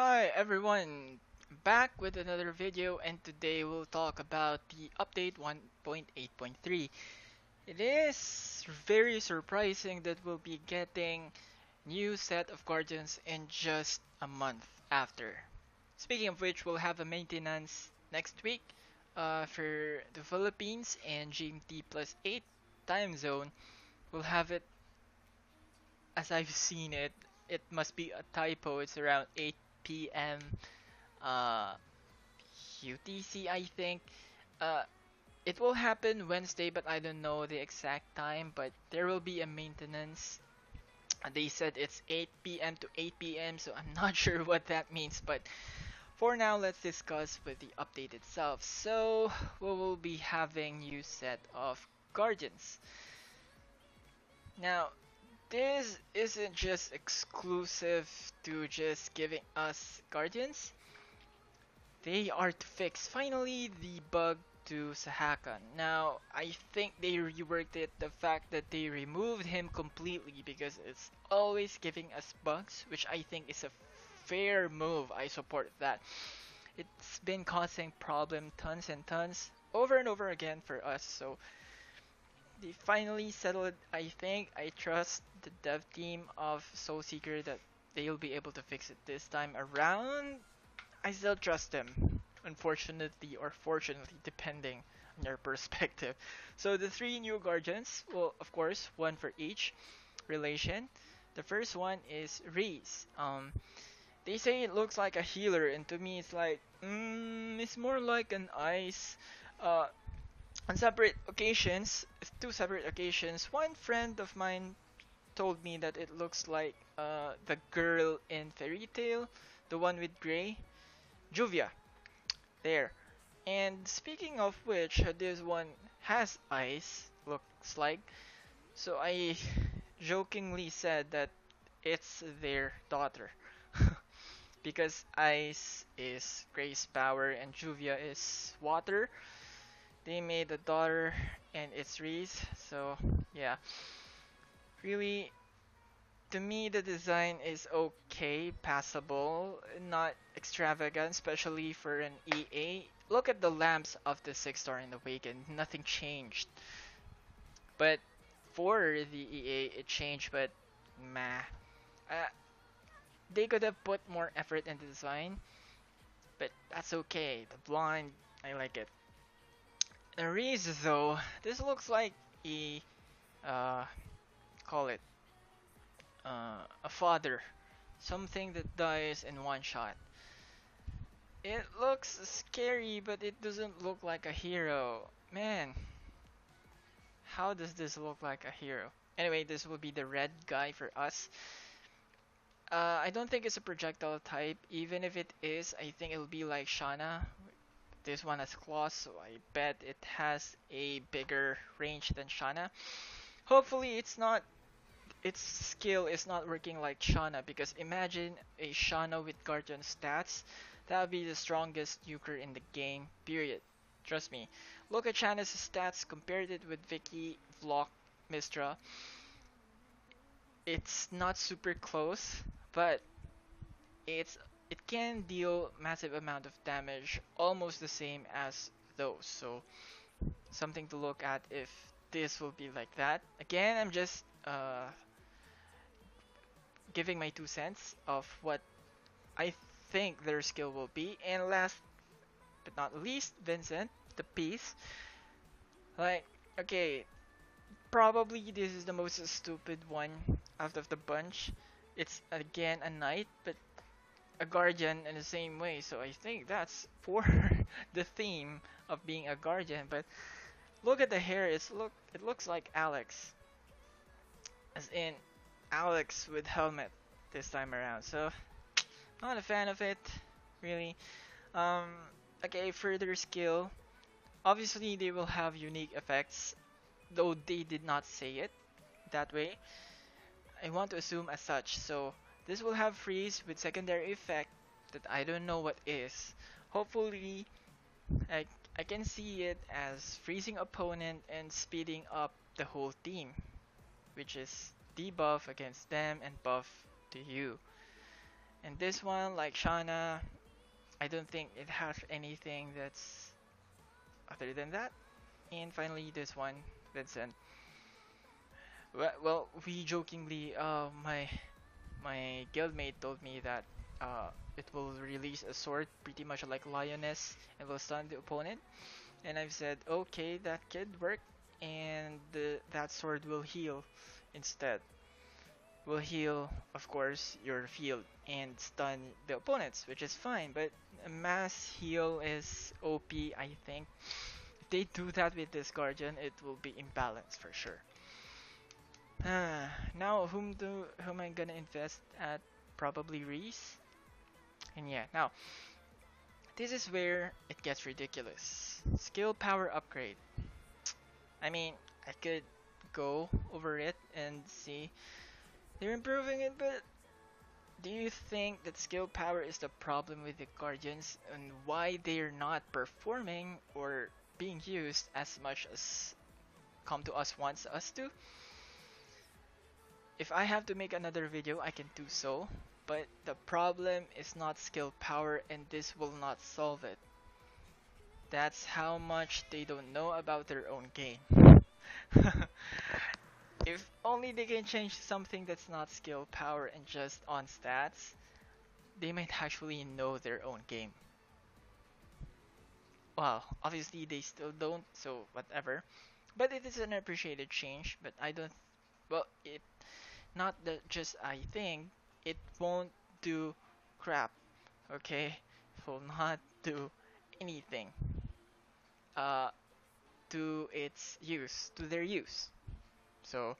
Hi everyone, back with another video, and today we'll talk about the update 1.8.3. It is very surprising that we'll be getting new set of Guardians in just a month after. Speaking of which, we'll have a maintenance next week for the Philippines and GMT plus 8 time zone. We'll have it as I've seen it. It must be a typo. It's around 8 p.m. uh UTC, I think. Uh, it will happen Wednesday, but I don't know the exact time. But there will be a maintenance. They said it's 8 p.m. to 8 p.m., so I'm not sure what that means. But for now, let's discuss with the update itself. So we will be having new set of Guardians. Now, this isn't just exclusive to just giving us Guardians. They are to fix finally the bug to Sahakan. Now, I think they reworked it, the fact that they removed him completely because it's always giving us bugs, which I think is a fair move. I support that. It's been causing problem tons and tons over and over again for us, so they finally settled it. I think I trust the dev team of SoulSeeker that they'll be able to fix it this time around. I still trust them, unfortunately or fortunately, depending on your perspective. So the three new guardians, well, of course, one for each relation. The first one is Reese. They say it looks like a healer, and to me, it's like, it's more like an ice. Uh, on separate occasions, two separate occasions, one friend of mine told me that it looks like the girl in Fairy Tale, the one with gray. Juvia, there. And speaking of which, this one has eyes, looks like. So I jokingly said that it's their daughter. Because ice is Grace power and Juvia is water. They made a daughter and it's Reese. So yeah, really, to me the design is okay, passable, not extravagant, especially for an EA. Look at the lamps of the 6-star in Awakened, nothing changed. But for the EA, it changed, but meh. Uh, they could have put more effort in the design, but that's okay. The blonde, I like it. The Reese though, this looks like a, uh, call it, a father. Something that dies in one shot. It looks scary, but it doesn't look like a hero. Man, how does this look like a hero? Anyway, this will be the red guy for us. I don't think it's a projectile type. Even if it is, I think it'll be like Shana. This one has claws, so I bet it has a bigger range than Shana. Hopefully, its skill is not working like Shana, because imagine a Shana with Guardian stats. That would be the strongest nuker in the game, period. Trust me. Look at Shana's stats, compared it with Vicky, Vlok, Mistra. It's not super close, but it's it can deal massive amount of damage, almost the same as those. So something to look at if this will be like that. Again, I'm just giving my 2 cents of what I think their skill will be. And last but not least, Vincent, the piece. Like, okay, probably this is the most stupid one out of the bunch. It's again a knight, but a guardian in the same way. So I think that's for the theme of being a guardian. But look at the hair. It looks like Alex, as in Alex with helmet this time around. So not a fan of it, really. Um, okay, further skill. Obviously, they will have unique effects, though they did not say it that way. I want to assume as such. So this will have freeze with secondary effect that I don't know what is. Hopefully, I I can see it as freezing opponent and speeding up the whole team, which is debuff against them and buff to you. And this one, like Shauna, I don't think it has anything that's other than that. And finally, this one, Vincent. Well, we jokingly, my guildmate told me that it will release a sword pretty much like Lioness and will stun the opponent. And I've said, okay, that could work, and that sword will heal instead. Will heal, of course, your field and stun the opponents, which is fine. But a mass heal is OP, I think. If they do that with this Guardian, it will be imbalanced for sure. Now, whom am I gonna invest at? Probably Reese. And yeah, now this is where it gets ridiculous. Skill power upgrade. I mean, I could go over it and see they're improving it, but do you think that skill power is the problem with the Guardians and why they're not performing or being used as much as Come to Us wants us to? If I have to make another video, I can do so, but the problem is not skill power and this will not solve it. That's how much they don't know about their own game. If only they can change something that's not skill power and just on stats, they might actually know their own game. Well, obviously they still don't, so whatever. But it is an appreciated change, but I don't, well, it, not that just I think, it won't do crap, okay? It will not do anything uh, to its use, to their use. So,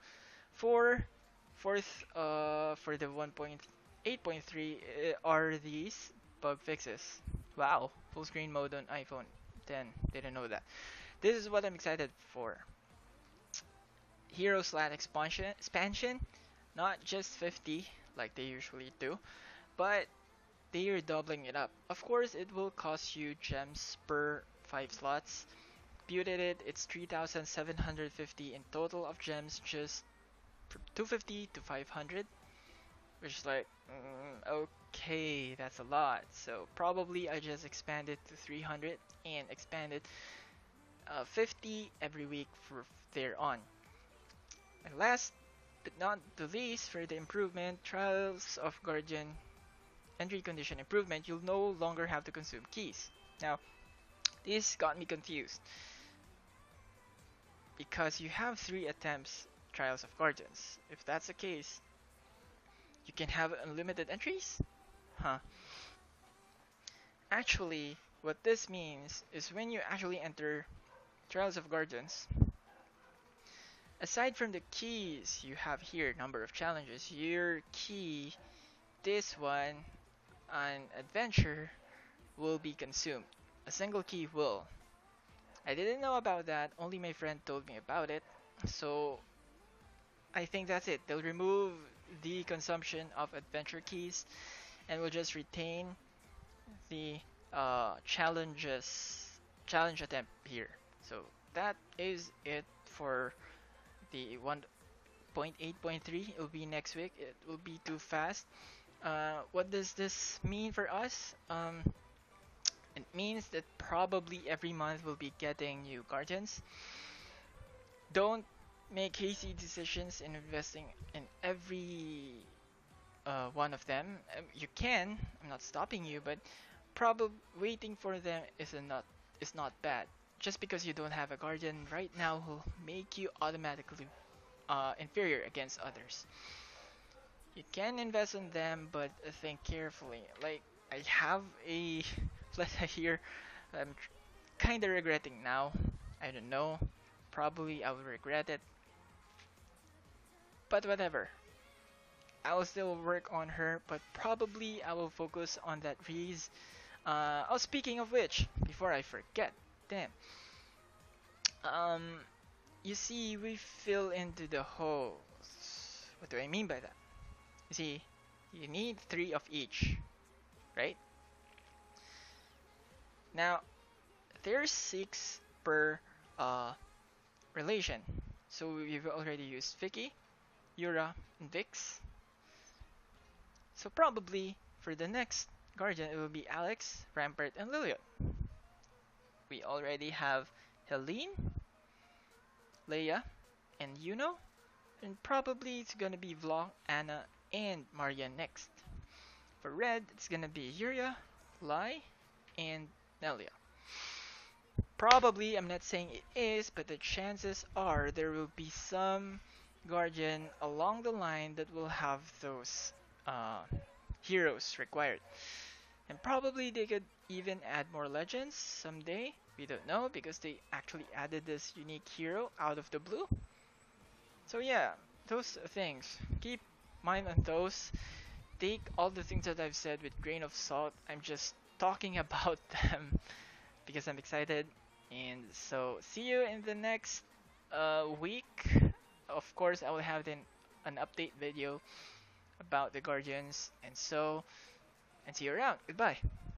for for the 1.8.3 are these bug fixes. Wow, full screen mode on iPhone 10. Didn't know that. This is what I'm excited for. Hero slot expansion, not just 50 like they usually do, but they are doubling it up. Of course, it will cost you gems per 5 slots. Buted it, it's 3,750 in total of gems, just 250 to 500, which is like, okay, that's a lot. So probably I just expand it to 300 and expand it 50 every week for there on. And last but not the least, for the improvement, Trials of Guardian entry condition improvement, you'll no longer have to consume keys. Now, this got me confused because you have 3 attempts Trials of Guardians. If that's the case, you can have unlimited entries? Huh. Actually, what this means is when you actually enter Trials of Guardians, aside from the keys you have here, number of challenges, your key, this one, on adventure, will be consumed. A single key will. I didn't know about that, only my friend told me about it, so I think that's it. They'll remove the consumption of adventure keys and will just retain the challenge attempt here. So that is it for the 1.8.3. It will be next week. It will be too fast. What does this mean for us? It means that probably every month we'll be getting new guardians. Don't make hasty decisions in investing in every one of them. You can. I'm not stopping you, but probably waiting for them is not bad. Just because you don't have a guardian right now will make you automatically inferior against others. You can invest in them, but think carefully. Like, I have a plethora here. I'm kinda regretting now. I don't know. Probably I will regret it. But whatever. I will still work on her, but probably I will focus on that Reese. Oh, speaking of which, before I forget, damn. Um, you see, we fill into the holes. What do I mean by that? You see, you need 3 of each, right? Now, there's 6 per relation. So we've already used Vicky, Yura, and Vix. So probably for the next Guardian, it will be Alex, Rampart, and Liliot. We already have Helene, Leia, and Yuno, and probably it's gonna be Vlog, Anna, and Marian next. For red, it's gonna be Yuria, Lai, and Nelia. Probably, I'm not saying it is, but the chances are there will be some Guardian along the line that will have those uh, heroes required. And probably they could even add more legends someday. We don't know because they actually added this unique hero out of the blue. So yeah, those things. Keep mind on those. Take all the things that I've said with grain of salt. I'm just talking about them because I'm excited. And so see you in the next week. Of course, I will have an update video about the Guardians. And see you around. Goodbye.